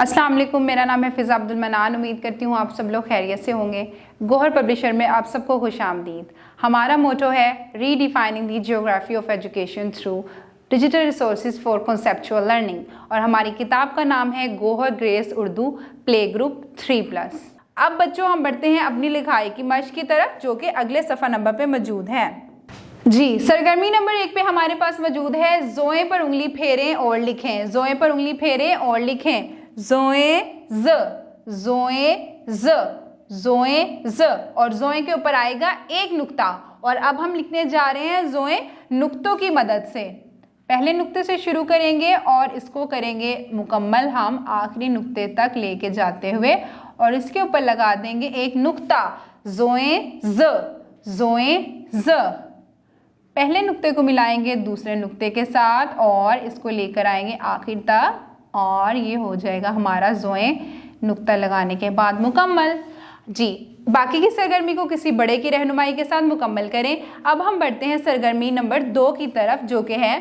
अस्सलाम वालेकुम, मेरा नाम है फ़िज़ा अब्दुल मनान। उम्मीद करती हूँ आप सब लोग खैरियत से होंगे। गोहर पब्लिशर में आप सबको खुश आमदीद। हमारा मोटो है redefining the geography of education through digital resources for conceptual learning, और हमारी किताब का नाम है Gohar grace Urdu play group 3+। अब बच्चों हम बढ़ते हैं अपनी लिखाई की मश्क की तरफ, जो कि अगले सफ़ा नंबर पे मौजूद है। जी, सरगर्मी नंबर 1 पे हमारे पास मौजूद है जोए पर उंगली फेरें और लिखें। जोए पर उंगली फेरें और लिखें। जोए ज, जोए ज, जोए ज, और जोए के ऊपर आएगा एक नुक्ता। और अब हम लिखने जा रहे हैं जोए नुक्तों की मदद से। पहले नुक्ते से शुरू करेंगे और इसको करेंगे मुकम्मल हम आखिरी नुक्ते तक लेके जाते हुए, और इसके ऊपर लगा देंगे एक नुक्ता। जोए ज, जोए ज। पहले नुक्ते को मिलाएंगे दूसरे नुक्ते के साथ और इसको लेकर आएंगे आखिर तक, और ये हो जाएगा हमारा जोए नुक्ता लगाने के बाद मुकम्मल। जी, बाकी की सरगर्मी को किसी बड़े की रहनुमाई के साथ मुकम्मल करें। अब हम बढ़ते हैं सरगर्मी नंबर 2 की तरफ, जो कि है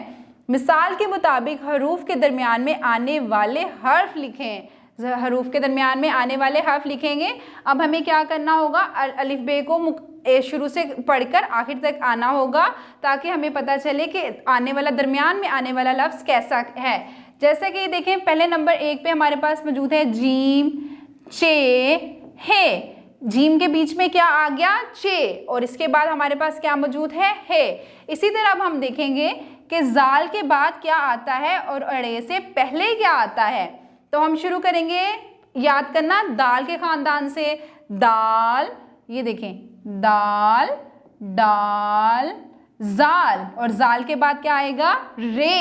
मिसाल के मुताबिक हरूफ के दरमियान में आने वाले हर्फ लिखें। हरूफ के दरमियान में आने वाले हर्फ लिखेंगे। अब हमें क्या करना होगा, अलिफ बे को शुरू से पढ़कर आखिर तक आना होगा, ताकि हमें पता चले कि आने वाला दरमियान में आने वाला लफ्ज़ कैसा है। जैसे कि देखें, पहले नंबर 1 पे हमारे पास मौजूद है जीम, चे, हे। जीम के बीच में क्या आ गया, चे, और इसके बाद हमारे पास क्या मौजूद है, हे। इसी तरह अब हम देखेंगे कि जाल के बाद क्या आता है और अड़े से पहले क्या आता है। तो हम शुरू करेंगे याद करना दाल के खानदान से। दाल, ये देखें, दाल, डाल, जाल, और जाल के बाद क्या आएगा, रे,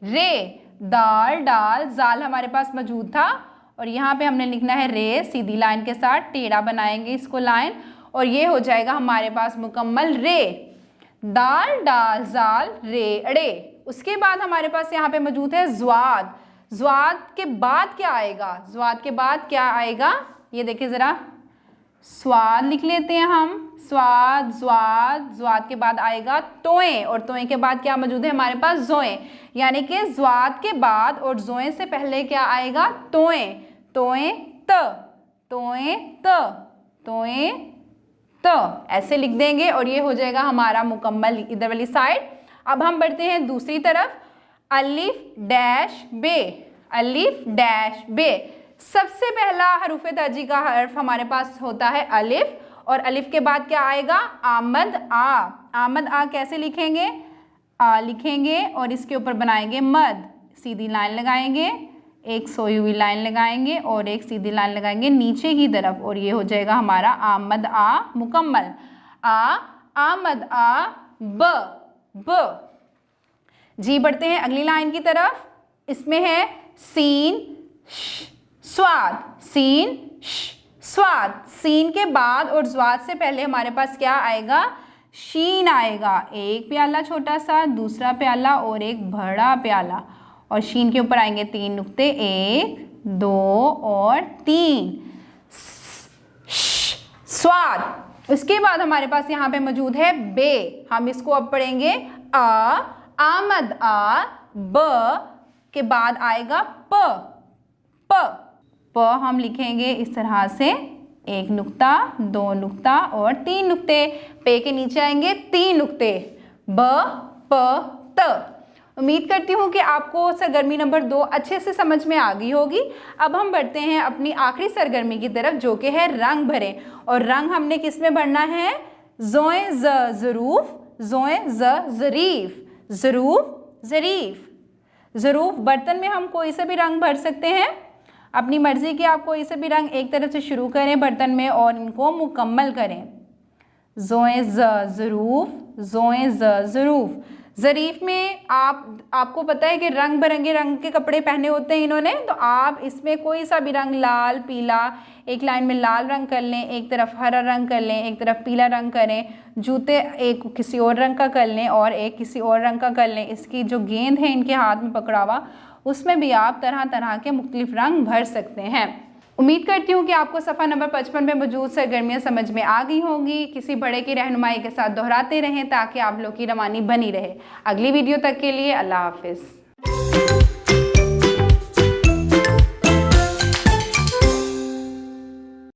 रे। दाल, डाल, जाल हमारे पास मौजूद था, और यहाँ पे हमने लिखना है रे। सीधी लाइन के साथ टेढ़ा बनाएंगे इसको लाइन, और ये हो जाएगा हमारे पास मुकम्मल रे। दाल, डाल, जाल, रे, अड़े। उसके बाद हमारे पास यहाँ पे मौजूद है ज्वाद। ज्वाद के बाद क्या आएगा, ज्वाद के बाद क्या आएगा, ये देखिए ज़रा, स्वाद लिख लेते हैं हम। स्वाद, ज्वाद, ज्वाद के बाद आएगा तोएं, और तोएं के बाद क्या मौजूद है हमारे पास, जोएं। यानी कि ज्वाद के बाद और जोएं से पहले क्या आएगा, तोएं। तोएं त, तोएं त, तोएं त, ऐसे लिख देंगे, और ये हो जाएगा हमारा मुकम्मल इधर वाली साइड। अब हम बढ़ते हैं दूसरी तरफ। अलिफ डैश बे, अलिफ डैश बे। सबसे पहला हरूफ तर्जी का हर्फ हमारे पास होता है अलिफ, और अलिफ के बाद क्या आएगा, आमद आ। आमद आ कैसे लिखेंगे, आ लिखेंगे और इसके ऊपर बनाएंगे मद। सीधी लाइन लगाएंगे, एक सोई हुई लाइन लगाएंगे और एक सीधी लाइन लगाएंगे नीचे की तरफ, और ये हो जाएगा हमारा आमद आ मुकम्मल। आ, आमद आ, ब, ब। जी, बढ़ते हैं अगली लाइन की तरफ। इसमें है सीन, स्वाद, सीन, स्वाद। सीन के बाद और ज्वाद से पहले हमारे पास क्या आएगा, शीन आएगा। एक प्याला छोटा सा, दूसरा प्याला और एक बड़ा प्याला, और शीन के ऊपर आएंगे 3 नुक्ते, 1, 2 और 3। स्वाद। उसके बाद हमारे पास यहाँ पे मौजूद है बे। हम इसको अब पढ़ेंगे आ, आमद आ, ब के बाद आएगा प, प। प हम लिखेंगे इस तरह से, 1 नुक्ता, 2 नुक्ता और 3 नुक्ते। पे के नीचे आएंगे 3 नुक्ते, ब, प, त। उम्मीद करती हूँ कि आपको सरगर्मी नंबर 2 अच्छे से समझ में आ गई होगी। अब हम बढ़ते हैं अपनी आखिरी सरगर्मी की तरफ, जो कि है रंग भरें। और रंग हमने किस में भरना है, जोए ज ज़रूफ, जोए ज ज़रीफ, ज़रूफ, ज़रीफ। ज़रूफ बर्तन में हम कोई से भी रंग भर सकते हैं, अपनी मर्ज़ी के। आप कोई से भी रंग एक तरफ से शुरू करें बर्तन में और इनको मुकम्मल करें। जोए ज ज़रूफ, जोए ज ज़रूफ। ज़रीफ में आपको पता है कि रंग बिरंगे रंग के कपड़े पहने होते हैं इन्होंने, तो आप इसमें कोई सा भी रंग, लाल, पीला, एक लाइन में लाल रंग कर लें, एक तरफ हरा रंग कर लें, एक तरफ पीला रंग करें। जूते एक किसी और रंग का कर लें और एक किसी और रंग का कर लें। इसकी जो गेंद है इनके हाथ में पकड़ा हुआ, उसमें भी आप तरह तरह के मुख्तलिफ रंग भर सकते हैं। उम्मीद करती हूँ कि आपको सफ़ा नंबर 55 में मौजूद सरगर्मियाँ समझ में आ गई होंगी। किसी बड़े की रहनुमाई के साथ दोहराते रहें ताकि आप लोग की रवानी बनी रहे। अगली वीडियो तक के लिए अल्लाह हाफिज़।